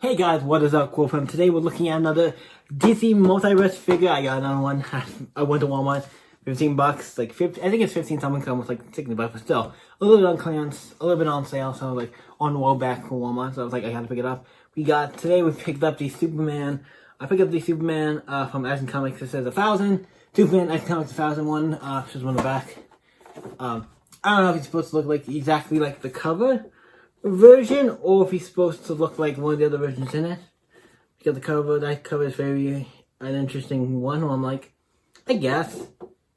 Hey guys, what is up, cool fam? Today we're looking at another DC Multiverse figure. I got another one. I went to Walmart, $15, like 50. I think it's 15 something, almost like 60 bucks, but still a little bit on clearance, a little bit on sale. So like on the roll back from Walmart. So I was like, I had to pick it up. We picked up the Superman. I picked up the Superman from Action Comics. It says 1,000. Superman Action Comics 1001. Just on the back. I don't know if he's supposed to look like exactly like the cover version, or if he's supposed to look like one of the other versions in it. Because the cover, that cover is very an interesting one. I'm like, I guess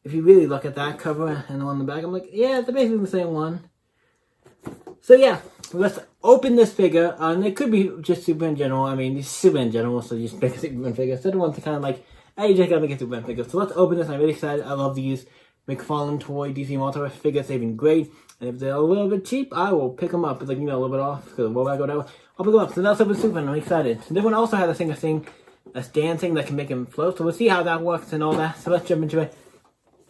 if you really look at that cover and the one on the back, I'm like, yeah, they're basically the same one. So yeah, let's open this figure. And it could be just Superman in general. I mean, it's Superman in general, so just pick a Superman figure. So I don't want to kind of like, hey, you just gotta make a Superman figure. So let's open this. I'm really excited. I love these McFarlane toy DC Multiverse figures. They've been great. And if they're a little bit cheap, I will pick them up. It's like, a little bit off, because rollback or whatever. I'll pick them up. So that's Super Superman. I'm excited. So this one also has a thing, a stand thing that can make him float. So we'll see how that works and all that. So let's jump into it.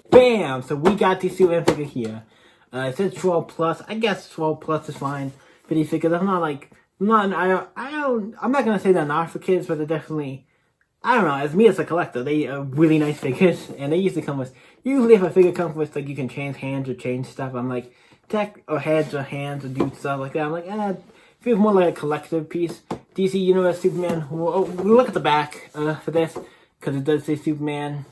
Bam! So we got the Superman figure here. It says 12 plus. I guess 12 plus is fine for these figures. I'm not like, I'm not gonna say they're not for kids, but they're definitely, I don't know, as me as a collector, they are really nice figures. And they usually come with, if a figure comes with, like, you can change hands or change stuff, I'm like, tech or heads or hands or do stuff like that. I'm like, it feels more like a collective piece. DC Universe Superman. We'll look at the back for this, because it does say Superman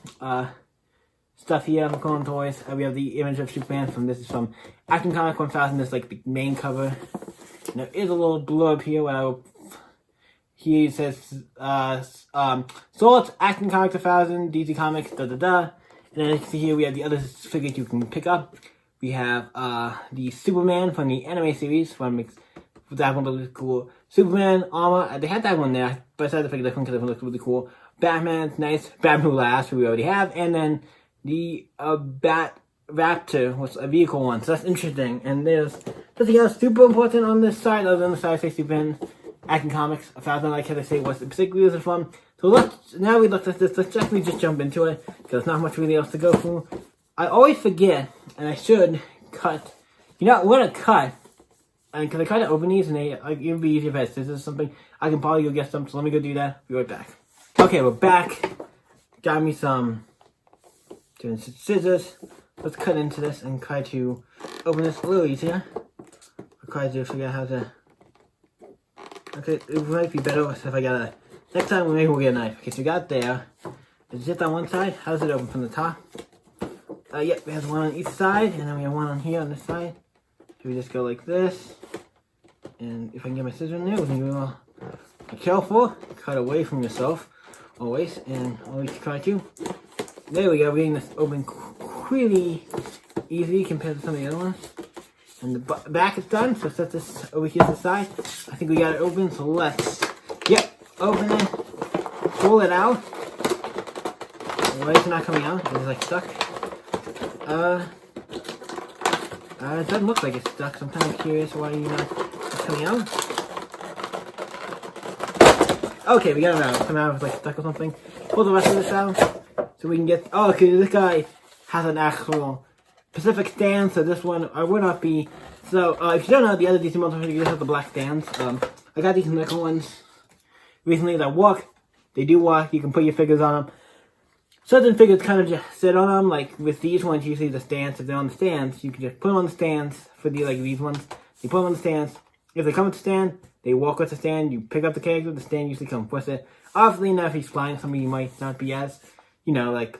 stuff here. McFarlane Toys. We have the image of Superman from this is from Action Comics 1000. This is like the main cover. And there is a little blurb here where here it says Swords, Action Comics 1000, DC Comics, da da da. And then you can see here we have the other figures you can pick up. We have the Superman from the anime series. That one looks cool. Superman armor. They had that one there, but I decided to pick this one because it looks really cool. Batman's nice. Batman last, we already have. And then the Bat Raptor was a vehicle one, so that's interesting. And there's nothing else super important on this side other than the side say Superman Action Comics 1000, like I say, what's particularly this from. So now we looked at this, let's definitely just jump into it, because there's not much really else to go through. I always forget, and I should cut. We're gonna cut, and because I try to open these, and it would be easier if I had scissors or something. I can probably go get some, so let me go do that. Be right back. Okay, we're back. Got me some scissors. Let's cut into this and try to open this a little easier. I'll try to figure out how to. Okay, it might be better if I got a. Next time, maybe we'll get a knife. Okay, so we got it there. It's just on one side. How does it open from the top? Yep, we have one on each side, and then we have one on here on this side. So we just go like this. And if I can get my scissors in there, we can be careful. Cut away from yourself, always, and always try to. There we go, we're getting this open pretty easy compared to some of the other ones. And the back is done, so set this over here to the side. I think we got it open, so let's, open it, pull it out. Why is it not coming out? It's like stuck. It doesn't look like it's stuck, so I'm kind of curious why you're not coming out. Okay, we got it out. Come out with like stuck or something. Pull the rest of this out so we can get. Oh, okay, this guy has an actual specific stand, so this one I would not be. So if you don't know, the other DC Multiverse figures have the black stands. I got these nickel ones recently that work. They do work. You can put your figures on them. Certain figures kind of just sit on them, like with these ones, usually the stands, if they're on the stands, you can just put them on the stands for these ones. You put them on the stands. If they come with the stand, they walk with the stand, you pick up the character, the stand usually comes with it. Obviously, now if he's flying, somebody might not be as, that,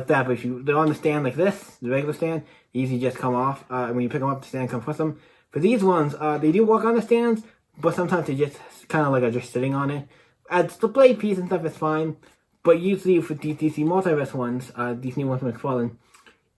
but if they're on the stand like this, the regular stand, they usually just come off. When you pick them up, the stand comes with them. For these ones, they do walk on the stands, but sometimes they just kind of like are just sitting on it. As display piece and stuff is fine. But usually for the DC Multiverse ones, these new ones from McFarlane,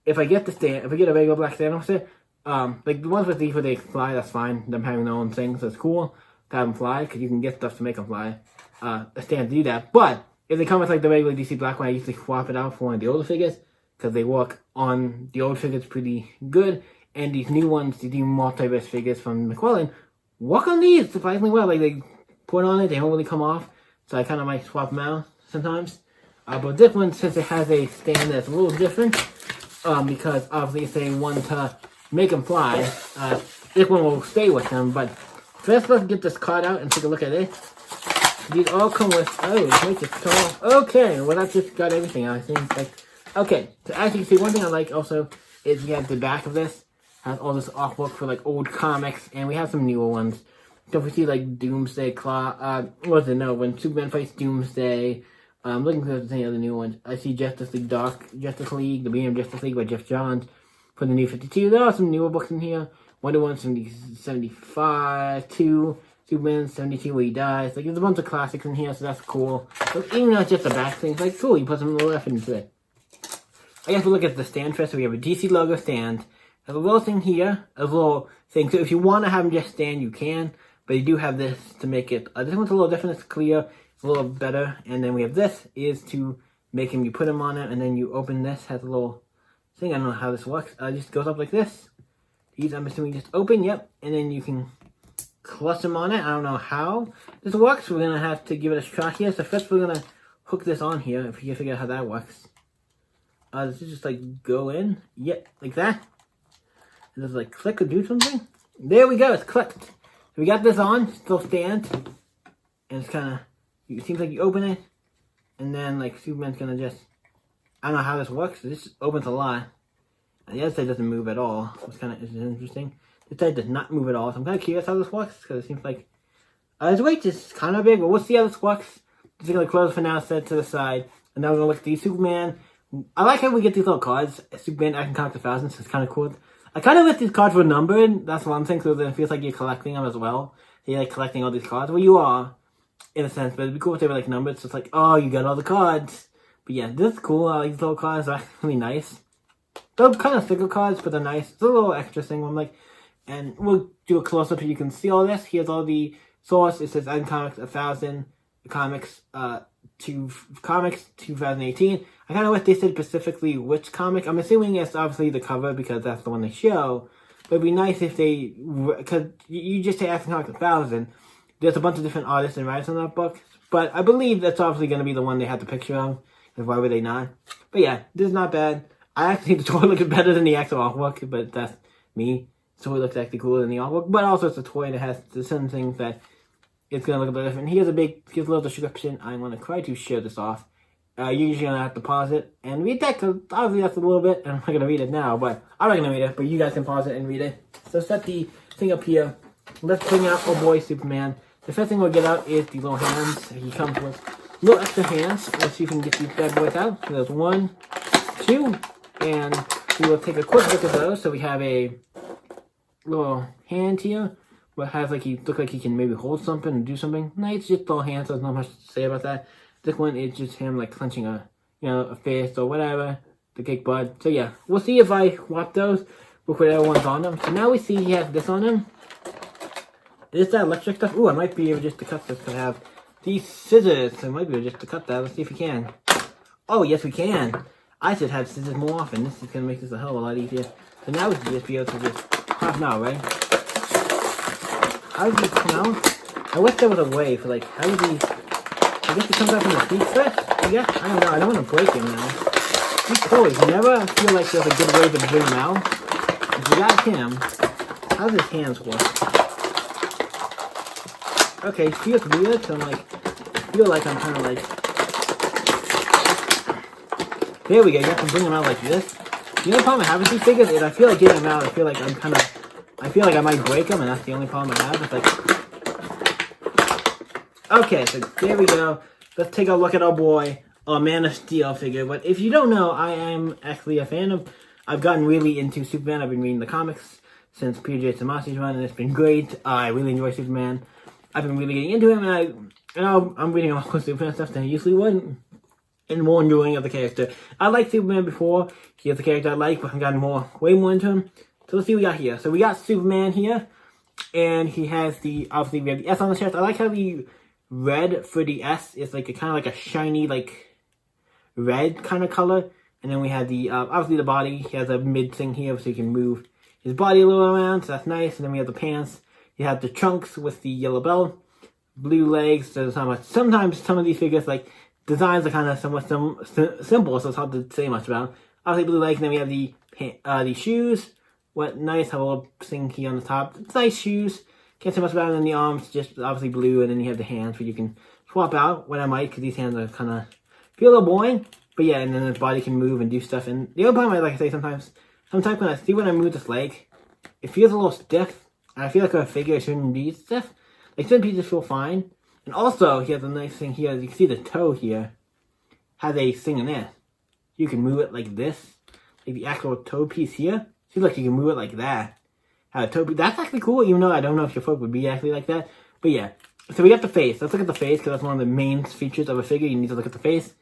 if I get the stand, if I get a regular black stand with it, like the ones with these where they fly, that's fine. Them having their own thing, so it's cool to have them fly, because you can get stuff to make them fly. A stand to do that. But if they come with like the regular DC black one, I usually swap it out for one of the older figures, because they work on the old figures pretty good. And these new ones, the DC Multiverse figures from McFarlane, work on these surprisingly well. Like they put on it, they don't really come off. So I kind of might swap them out sometimes. But this one, since it has a stand that's a little different, because obviously it's a one to make them fly, this one will stay with them. But first, let's get this card out and take a look at it. These all come with, oh, make it tall. Okay, well that just got everything out, I think. Like, okay, so as you can see, one thing I like also is we have the back of this. Has all this artwork for like old comics, and we have some newer ones. So if we see like Doomsday what was it? No, when Superman fights Doomsday. I'm looking for any other new ones. I see Justice League Justice League, the BM Justice League by Jeff Johns for the New 52. There are some newer books in here. Wonder Woman 75, 2, Superman 72 where he dies. Like, there's a bunch of classics in here, so that's cool. So even though it's just a back thing, it's like cool, you put some little effort into it. I guess we'll look at the stand first. So we have a DC logo stand. There's a little thing here, a little thing. So if you want to have them just stand, you can. But you do have this to make it, this one's a little different, it's clear. A little better, and then we have this is to make him. You put him on it, and then you open this. Has a little thing. I don't know how this works. It just goes up like this. These I'm assuming just open. Yep, and then you can clutch him on it. I don't know how this works. We're gonna have to give it a shot here. So first we're gonna hook this on here. If you can figure out how that works. This is just like go in. Yep, like that. And just like click or do something. There we go. It's clicked. So we got this on. Still stands, and it's kind of. It seems like you open it, and then like Superman's gonna just, I don't know how this works. This opens a lot, and the other side doesn't move at all. Which kind of is interesting. This side does not move at all, so I'm kind of curious how this works because it seems like his weight is kind of big, but we'll see how this works. Just gonna close for now, set to the side, and now we're gonna look at the Superman. I like how we get these little cards. Superman Action Comics 1000, so it's kind of cool. I kind of wish these cards were numbered. That's one thing, so it feels like you're collecting them as well. So you're like collecting all these cards. Well, you are. In a sense, but it'd be cool if they were like numbered, so it's like, oh, you got all the cards. But yeah, this is cool. I like these little cards, they're really nice. They're kind of thicker cards, but they're nice. It's a little extra thing, I'm like, and we'll do a close up so you can see all this. Here's all the source. It says Action Comics 1000, Comics, Comics 2018. I kind of wish they said specifically which comic. I'm assuming it's obviously the cover because that's the one they show. But it'd be nice if they, because you just say Action Comics 1000. There's a bunch of different artists and writers on that book, but I believe that's obviously going to be the one they have the picture of, because why would they not? But yeah, this is not bad. I actually think the toy looks better than the actual artwork, but that's me. The toy looks actually cooler than the artwork, but also it's a toy that has certain things that it's going to look a bit different. Here's a little description. I'm going to try to share this off. You're usually going to have to pause it and read that, because obviously that's a little bit, and I'm not going to read it now, but I'm not going to read it, but you guys can pause it and read it. So set the thing up here. Let's bring out oh boy Superman. The first thing we'll get out is the little hands. He comes with little extra hands. Let's see if we can get these bad boys out. So there's 1, 2, and we will take a quick look at those. So we have a little hand here, what has like he look like he can maybe hold something and do something. No, it's just little hands. So there's not much to say about that. This one is just him like clenching a fist or whatever, the kick butt. So yeah, we'll see if I swap those with whatever one's on them. So now we see he has this on him. Is that electric stuff? Ooh, I might be able just to cut this because I have these scissors. So I might be able just to cut that. Let's see if we can. Oh, yes, we can. I should have scissors more often. This is going to make this a hell of a lot easier. So now we can just be able to just half an hour, right? How does he come out? I wish there was a way for like, how does he... I guess he comes out from the feet first? Yeah, I don't know. I don't want to break him now. He's cool. You never feel like there's a good way to bring him out. If you got him, how does his hands work? Okay, feels weird, so I'm like, feel like I'm kind of like, there we go, you have to bring them out like this. The only problem I have with these figures is I feel like getting them out, I feel like I might break them, and that's the only problem I have. It's like, okay, so there we go. Let's take a look at our boy, our Man of Steel figure. But if you don't know, I am actually a fan of, I've gotten really into Superman. I've been reading the comics since PJ Tomasi's run, and it's been great. I really enjoy Superman. I've been really getting into him, and I'm reading a lot more Superman stuff than I usually would, and more enjoying of the character. I liked Superman before. He is the character I like, but I've gotten way more into him. So let's see what we got here. So we got Superman here, and he has obviously we have the S on the chest. I like how the red for the S is like kind of like a shiny, like, red kind of color. And then we have the, obviously the body. He has a mid thing here, so he can move his body a little around, so that's nice. And then we have the pants. You have the trunks with the yellow belt, blue legs. So sometimes some of these figures, like, designs are kind of somewhat simple, so it's hard to say much about. Obviously blue legs, and then we have the shoes. What nice, have a little thing here on the top. It's nice shoes. Can't say much about it. And then the arms, just obviously blue, and then you have the hands where you can swap out when I might, because these hands are kind of feel a little boring. But yeah, and then his body can move and do stuff. And the other problem, like I say, sometimes when I move this leg, it feels a little stiff. And I feel like a figure shouldn't be stiff. Like some pieces feel fine. And also, he has a nice thing here. You can see the toe here has a thing in there. You can move it like this. Like the actual toe piece here. See, look, you can move it like that. Have a toe piece. That's actually cool, even though I don't know if your foot would be actually like that. But yeah. So we got the face. Let's look at the face, because that's one of the main features of a figure. You need to look at the face.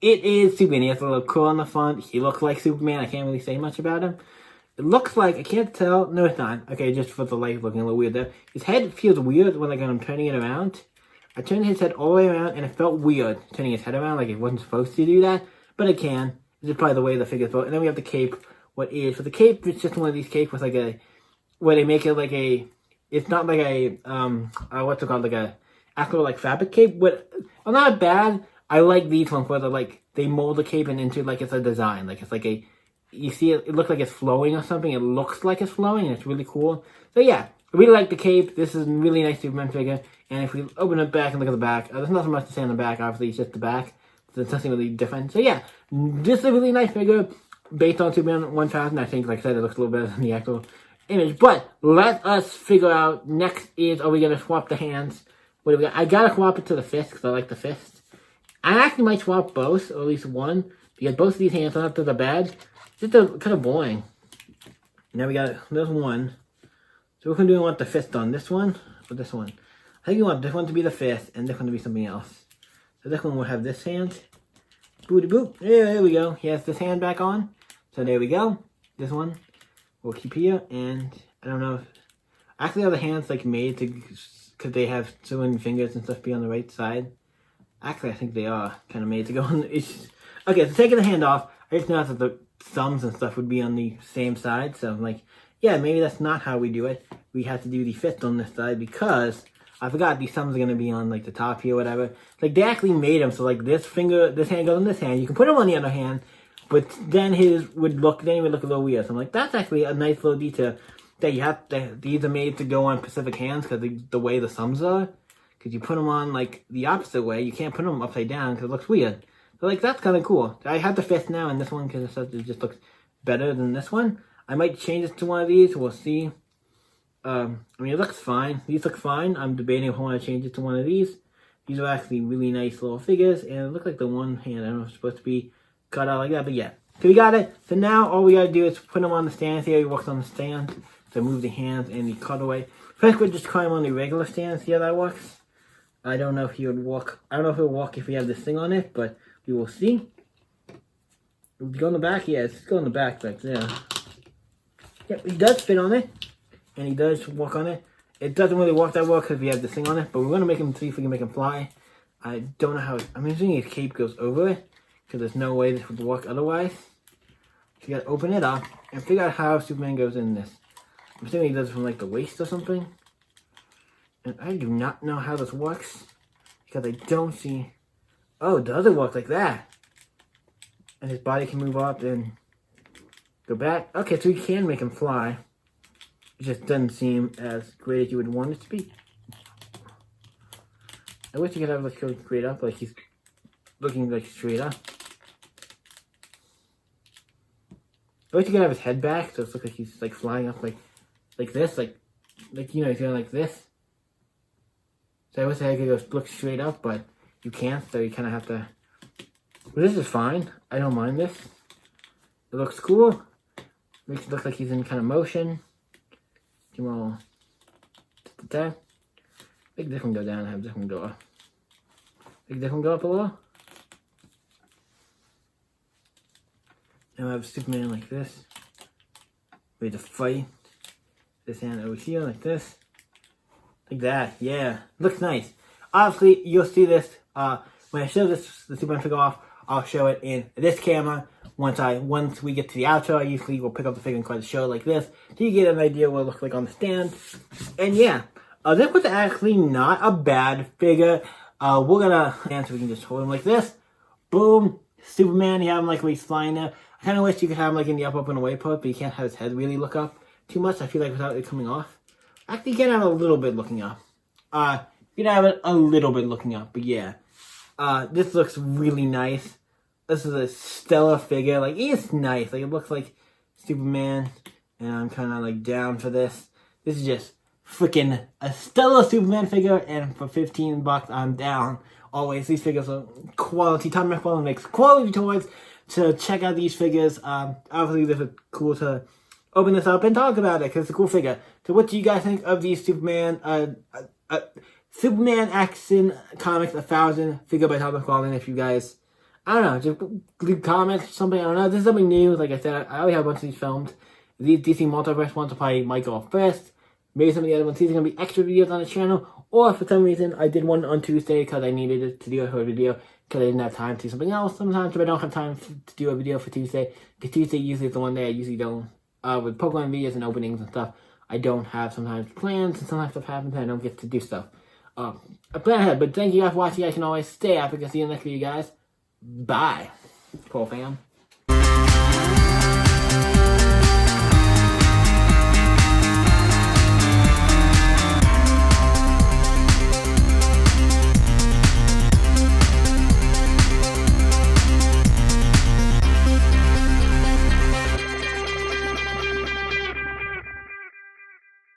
It is Superman. He has a little curl on the front. He looks like Superman. I can't really say much about him. It looks like, I can't tell. No, it's not. Okay, just for the light looking a little weird there. His head feels weird when like I'm turning it around. I turned his head all the way around, and it felt weird turning his head around. Like it wasn't supposed to do that. But it can. This is probably the way the figure's built. And then we have the cape. What is? For the cape, it's just one of these capes with like a, where they make it like a, it's not like a, what's it called? Like a actual like fabric cape. But, well, not bad. I like these ones where they're like, they mold the cape and into like it's a design. Like it's like a, you see it looks like it's flowing or something. It looks like it's flowing, and it's really cool. So yeah, I really like the cape. This is a really nice Superman figure. And if we open it back and look at the back, there's not so much to say on the back. Obviously, it's just the back. So it's nothing really different. So yeah, this is a really nice figure based on Superman 1000. I think, like I said, it looks a little better than the actual image. But let us figure out next is, are we going to swap the hands? What do we got? I got to swap it to the fist because I like the fist. I actually might swap both, or at least one, because both of these hands don't have to the badge. Just kind of boring. Now we got, there's one. So we're going to want the fist on this one, or this one. I think we want this one to be the fist, and this one to be something else. So this one will have this hand. Booty boop. Yeah, there we go. He has this hand back on. So there we go. This one we'll keep here, and I don't know if, actually are the hands like made to, because they have so many fingers and stuff be on the right side. Actually, I think they are kind of made to go on the, okay, so taking the hand off, I just noticed that the thumbs and stuff would be on the same side. So I'm like, yeah, maybe that's not how we do it. We have to do the fist on this side because I forgot these thumbs are going to be on like the top here, whatever. Like they actually made them so like this finger, this hand goes on this hand. You can put them on the other hand, but then his would look, then he would look a little weird. So I'm like, that's actually a nice little detail that you have to, these are made to go on specific hands because the way the thumbs are. Because you put them on like the opposite way, you can't put them upside down because it looks weird. So like that's kind of cool. I have the fist now in this one because it just looks better than this one. I might change it to one of these. We'll see. I mean, it looks fine. These look fine. I'm debating if I want to change it to one of these. These are actually really nice little figures, and it looks like the one hand, I don't know if it's supposed to be cut out like that, but yeah. So we got it. So now all we gotta do is put them on the stand. See how he works on the stand. So move the hands and the cutaway. First, we'll just try him on the regular stand. See how that works. I don't know if he would walk. I don't know if he'll walk if we have this thing on it, but we will see. Would it go in the back? Yeah, it's go in the back right there. Yep, he does fit on it, and he does walk on it. It doesn't really work that well because we have this thing on it, but we're going to make him see if we can make him fly. I don't know how, I'm assuming his cape goes over it, because there's no way this would work otherwise. So you got to open it up and figure out how Superman goes in this. I'm assuming he does it from like the waist or something. And I do not know how this works, because I don't see, oh, does it work like that? And his body can move up and go back. Okay, so you can make him fly. It just doesn't seem as great as you would want it to be. I wish you could have like go straight up, like he's looking like straight up. I wish you could have his head back, so it looks like he's like flying up like this, like you know, he's going like this. So I wish the head could go look straight up, but you can't, so you kind of have to. But this is fine. I don't mind this. It looks cool. Makes it look like he's in kind of motion. Well, that. Make this one go down and have this one go up. Make this one go up a little. Now I have Superman like this. Ready to fight. This hand over here like this. Like that, yeah. Looks nice. Obviously, you'll see this when I show this the Superman figure off. I'll show it in this camera. Once we get to the outro, I usually will pick up the figure and try to show it like this, so you get an idea what it looks like on the stand. And yeah, this was actually not a bad figure. We're gonna stand so we can just hold him like this. Boom, Superman. You have him like when he's flying there. I kind of wish you could have him like in the up and away part, but you can't have his head really look up too much. I feel like without it coming off. Actually, you can have a little bit looking up. You can have it a little bit looking up, but yeah. This looks really nice. This is a stellar figure. Like, it's nice. Like, it looks like Superman, and I'm kind of like down for this. This is just freaking a stellar Superman figure, and for $15, I'm down. Always, these figures are quality. Tom McFarlane makes quality toys. To check out these figures, obviously this is cool to open this up and talk about it because it's a cool figure. So, what do you guys think of these Superman Action Comics 1000 figure by Tom McFarlane? If you guys, I don't know, just leave comments or something. I don't know. This is something new. Like I said, I already have a bunch of these filmed. These DC Multiverse ones will probably might go first. Maybe some of the other ones. These are going to be extra videos on the channel. Or for some reason, I did one on Tuesday because I needed it to do a video. Because I didn't have time to do something else. Sometimes if I don't have time to do a video for Tuesday. Because Tuesday usually is the one day I usually don't. With Pokemon videos and openings and stuff. I don't have sometimes plans. And sometimes stuff happens and I don't get to do stuff. I plan ahead. But thank you guys for watching. You guys can always stay up. I can see you next video, guys. Bye. Cool, fam.